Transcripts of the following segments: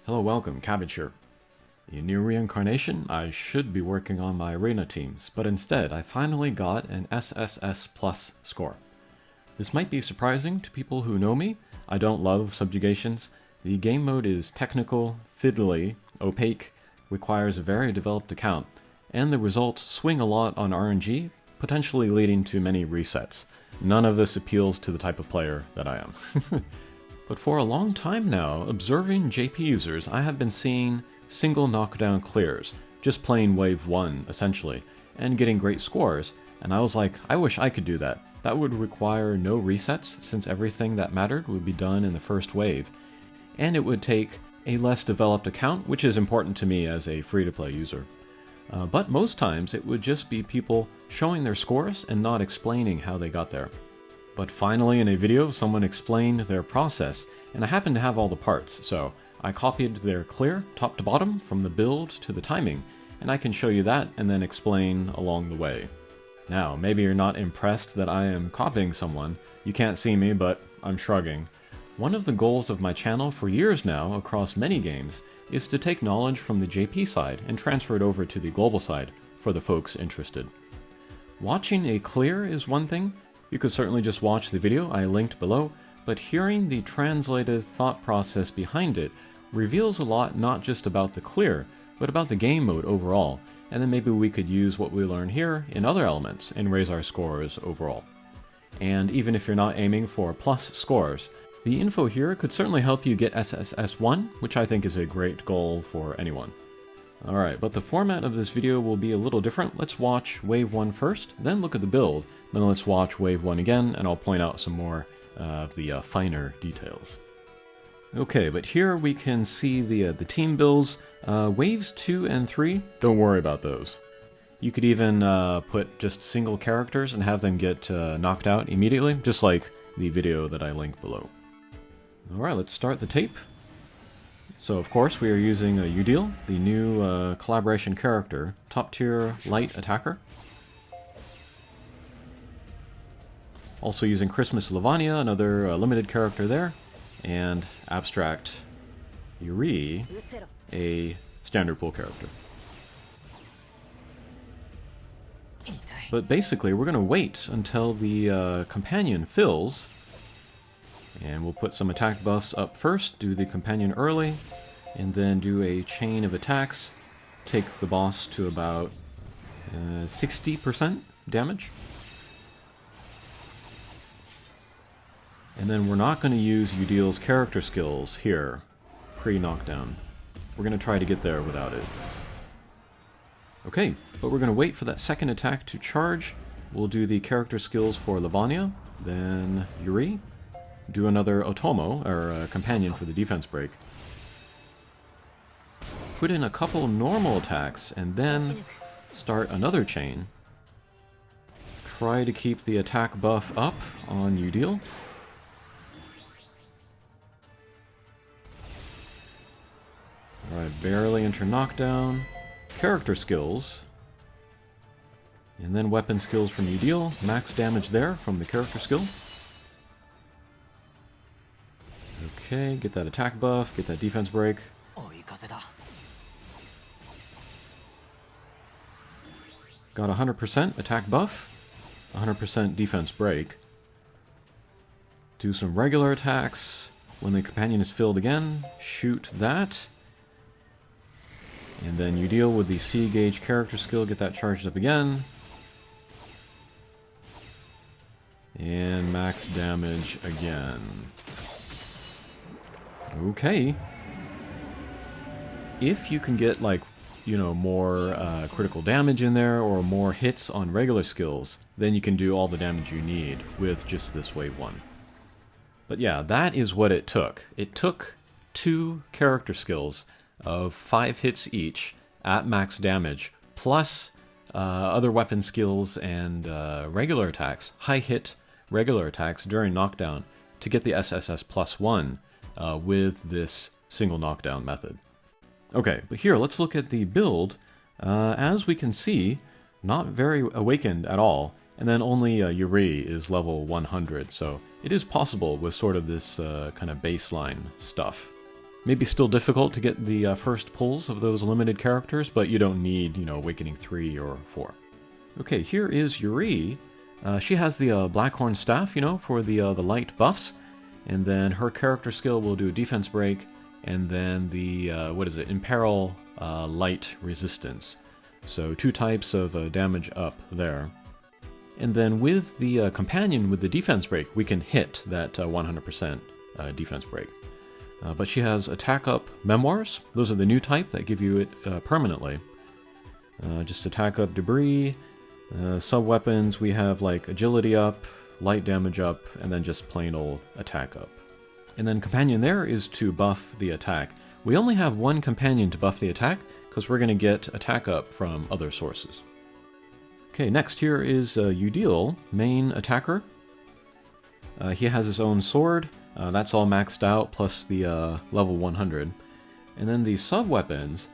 Hello, welcome, Cabbage here. In Nier Reincarnation, I should be working on my arena teams, but instead I finally got an SSS Plus score. This might be surprising to people who know me. I don't love Subjugations. The game mode is technical, fiddly, opaque, requires a very developed account, and the results swing a lot on RNG, potentially leading to many resets. None of this appeals to the type of player that I am. But for a long time now, observing JP users, I have been seeing single knockdown clears, just playing wave 1, essentially, and getting great scores, and I was like, I wish I could do that. That would require no resets, since everything that mattered would be done in the first wave, and it would take a less developed account, which is important to me as a free-to-play user. But most times, it would just be people showing their scores and not explaining how they got there. But finally, in a video, someone explained their process, and I happen to have all the parts, so I copied their clear, top to bottom, from the build to the timing, and I can show you that and then explain along the way. Now, maybe you're not impressed that I am copying someone. You can't see me, but I'm shrugging. One of the goals of my channel for years now, across many games, is to take knowledge from the JP side and transfer it over to the global side, for the folks interested. Watching a clear is one thing. You could certainly just watch the video I linked below, but hearing the translated thought process behind it reveals a lot not just about the clear, but about the game mode overall, and then maybe we could use what we learn here in other elements and raise our scores overall. And even if you're not aiming for plus scores, the info here could certainly help you get SSS 1, which I think is a great goal for anyone. Alright, but the format of this video will be a little different. Let's watch Wave 1 first, then look at the build, then let's watch Wave 1 again, and I'll point out some more of the finer details. Okay, but here we can see the team builds. Waves 2 and 3, don't worry about those. You could even put just single characters and have them get knocked out immediately, just like the video that I linked below. Alright, let's start the tape. So of course we are using Yudil, the new collaboration character, top tier light attacker. Also using Christmas Lavania, another limited character there, and Abstract Yuri, a standard pool character. But basically we're going to wait until the companion fills, and we'll put some attack buffs up first, do the companion early, and then do a chain of attacks, take the boss to about 60% damage. And then we're not going to use Yudil's character skills here, pre-knockdown. We're going to try to get there without it. Okay, but we're going to wait for that second attack to charge. We'll do the character skills for Lavania, then Yuri. Do another Otomo, or companion for the defense break. Put in a couple normal attacks, and then start another chain. Try to keep the attack buff up on Yudil. Alright, barely enter knockdown. Character skills. And then weapon skills from Yudil. Max damage there from the character skill. Okay, get that attack buff, get that defense break. Got 100% attack buff, 100% defense break. Do some regular attacks. When the companion is filled again, shoot that. And then you deal with the C gauge character skill, get that charged up again. And max damage again. Okay. If you can get, like, you know, more critical damage in there or more hits on regular skills, then you can do all the damage you need with just this wave 1. But yeah, that is what it took. It took 2 character skills of 5 hits each at max damage, plus other weapon skills and regular attacks, high hit regular attacks during knockdown, to get the SSS plus 1 with this single knockdown method. Okay, but here, let's look at the build. As we can see, not very awakened at all, and then only Yuri is level 100, so it is possible with sort of this kind of baseline stuff. Maybe still difficult to get the first pulls of those limited characters, but you don't need, Awakening 3 or 4. Okay, here is Yuri. She has the Blackhorn Staff, for the light buffs. And then her character skill will do a defense break, and then the, Imperil Light Resistance. So 2 types of damage up there. And then with the companion with the defense break, we can hit that 100% defense break. But she has attack up memoirs. Those are the new type that give you it permanently. Just attack up debris. Sub-weapons, we have like agility up, light damage up, and then just plain old attack up. And then companion there is to buff the attack. We only have one companion to buff the attack, because we're going to get attack up from other sources. Okay, next here is Yudil, main attacker. He has his own sword. That's all maxed out, plus the level 100. And then the sub-weapons,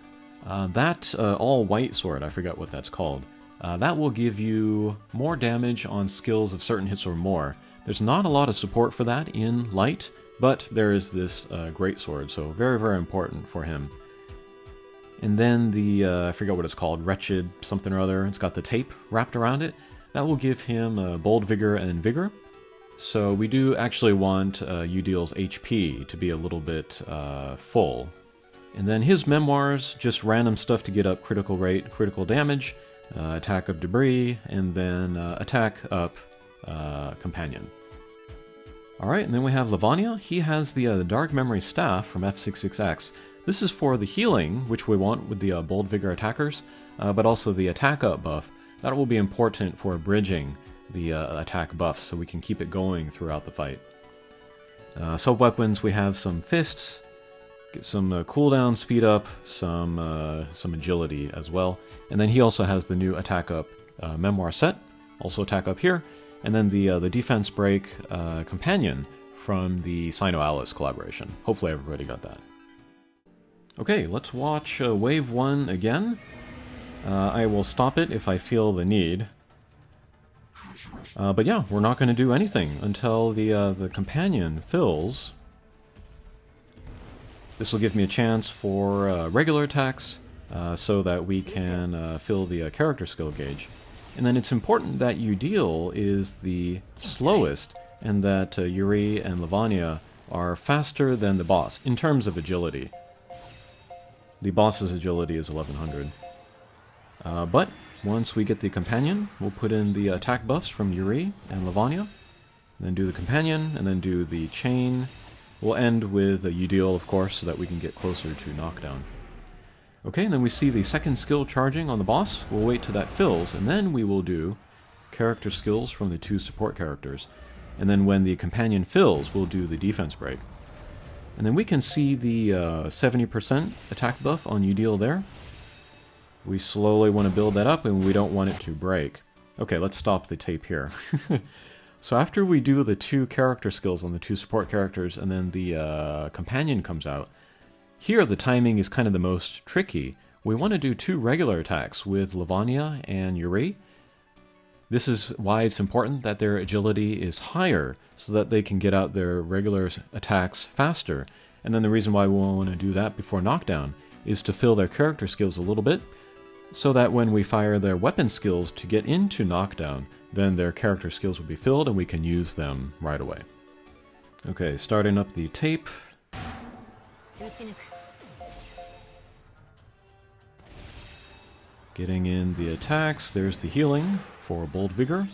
that all white sword, I forget what that's called. That will give you more damage on skills of certain hits or more. There's not a lot of support for that in light, but there is this great sword, so very, very important for him. And then the, I forget what it's called, Wretched something or other, it's got the tape wrapped around it. That will give him Bold Vigor and Vigor. So we do actually want Yudil's HP to be a little bit full. And then his memoirs, just random stuff to get up critical rate, critical damage, attack up debris, and then attack up companion. Alright, and then we have Lavanya. He has the Dark Memory Staff from F66X. This is for the healing, which we want with the Bold Vigor attackers, but also the attack up buff. That will be important for bridging the attack buff, so we can keep it going throughout the fight. Sub-weapons, we have some fists, get some cooldown, speed up, some agility as well. And then he also has the new attack up memoir set, also attack up here. And then the defense break companion from the Sino-Alice collaboration. Hopefully everybody got that. Okay, let's watch Wave 1 again. I will stop it if I feel the need. But yeah, we're not going to do anything until the companion fills. This will give me a chance for regular attacks, so that we can fill the character skill gauge. And then it's important that Yudil is the slowest, and that Yuri and Lavanya are faster than the boss, in terms of agility. The boss's agility is 1100. But once we get the companion, we'll put in the attack buffs from Yuri and Lavanya, then do the companion, and then do the chain. We'll end with Yudil, of course, so that we can get closer to Knockdown. Okay, and then we see the second skill charging on the boss. We'll wait till that fills, and then we will do character skills from the 2 support characters. And then when the companion fills, we'll do the defense break. And then we can see the 70% attack buff on Yudil there. We slowly want to build that up, and we don't want it to break. Okay, let's stop the tape here. So after we do the 2 character skills on the 2 support characters, and then the companion comes out, here the timing is kind of the most tricky. We want to do 2 regular attacks with Lavanya and Yuri. This is why it's important that their agility is higher, so that they can get out their regular attacks faster. And then the reason why we want to do that before Knockdown is to fill their character skills a little bit, so that when we fire their weapon skills to get into Knockdown, then their character skills will be filled and we can use them right away. Okay, starting up the tape. Getting in the attacks, there's the healing for Bold Vigor.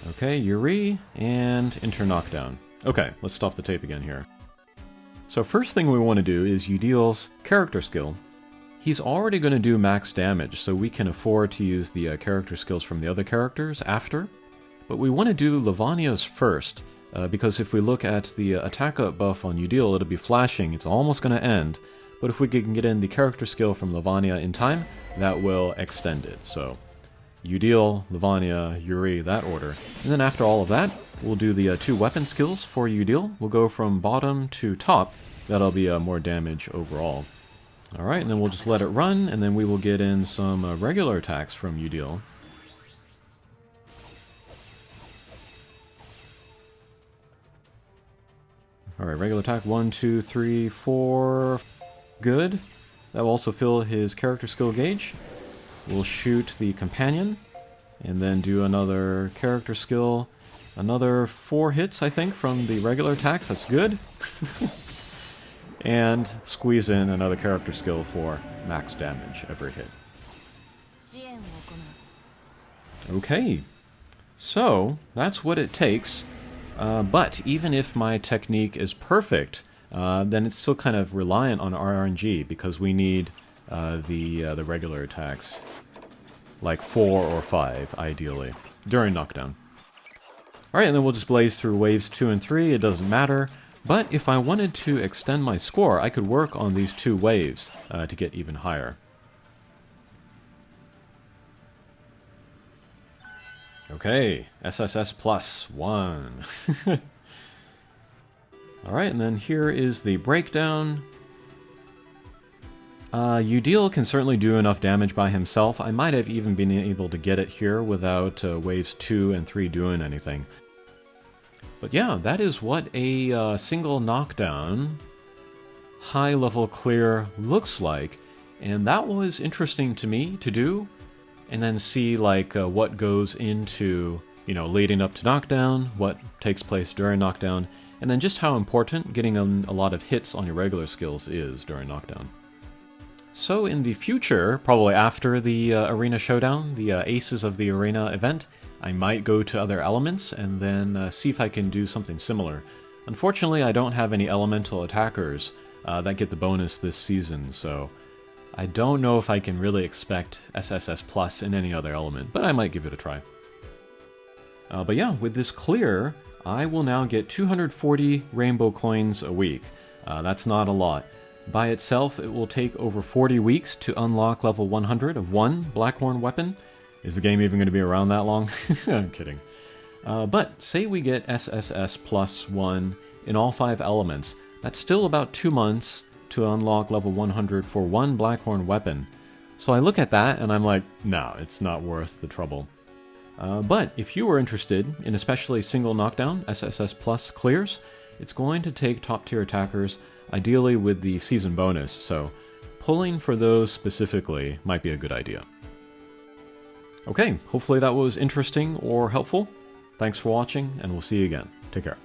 Okay, Yuri, and enter Knockdown. Okay, let's stop the tape again here. So first thing we want to do is Yudil's character skill. He's already going to do max damage, so we can afford to use the character skills from the other characters after. But we want to do Lavanya's first, because if we look at the attack up buff on Yudil, it'll be flashing, it's almost going to end. But if we can get in the character skill from Lavanya in time, that will extend it. So Yudil, Lavanya, Yuri, that order. And then after all of that, we'll do the 2 weapon skills for Yudil. We'll go from bottom to top. That'll be more damage overall. Alright, and then we'll just let it run, and then we will get in some regular attacks from Yudil. Alright, regular attack, 1, 2, 3, 4. Good. That will also fill his character skill gauge. We'll shoot the companion, and then do another character skill. Another 4 hits, I think, from the regular attacks. That's good. And squeeze in another character skill for max damage every hit. Okay. So, that's what it takes. But even if my technique is perfect, then it's still kind of reliant on RNG, because we need the regular attacks. Like 4 or 5, ideally, during Knockdown. Alright, and then we'll just blaze through waves 2 and 3, it doesn't matter. But if I wanted to extend my score, I could work on these 2 waves to get even higher. Okay, SSS plus 1. Alright, and then here is the breakdown. Yudil can certainly do enough damage by himself. I might have even been able to get it here without waves 2 and 3 doing anything. But yeah, that is what a single knockdown high-level clear looks like. And that was interesting to me to do. And then see like what goes into, you know, leading up to Knockdown, what takes place during Knockdown, and then just how important getting a lot of hits on your regular skills is during Knockdown. So in the future, probably after the Arena Showdown, the Aces of the Arena event, I might go to other elements and then see if I can do something similar. Unfortunately, I don't have any elemental attackers that get the bonus this season, so I don't know if I can really expect SSS Plus in any other element, but I might give it a try. But yeah, with this clear, I will now get 240 rainbow coins a week. That's not a lot. By itself, it will take over 40 weeks to unlock level 100 of one Blackhorn weapon. Is the game even going to be around that long? I'm kidding. But say we get SSS Plus 1 in all 5 elements, that's still about 2 months to unlock level 100 for one Blackhorn weapon. So I look at that and I'm like, no, it's not worth the trouble. But if you are interested in especially single knockdown SSS Plus clears, it's going to take top tier attackers, ideally with the season bonus, so pulling for those specifically might be a good idea. Okay, hopefully that was interesting or helpful. Thanks for watching, and we'll see you again. Take care.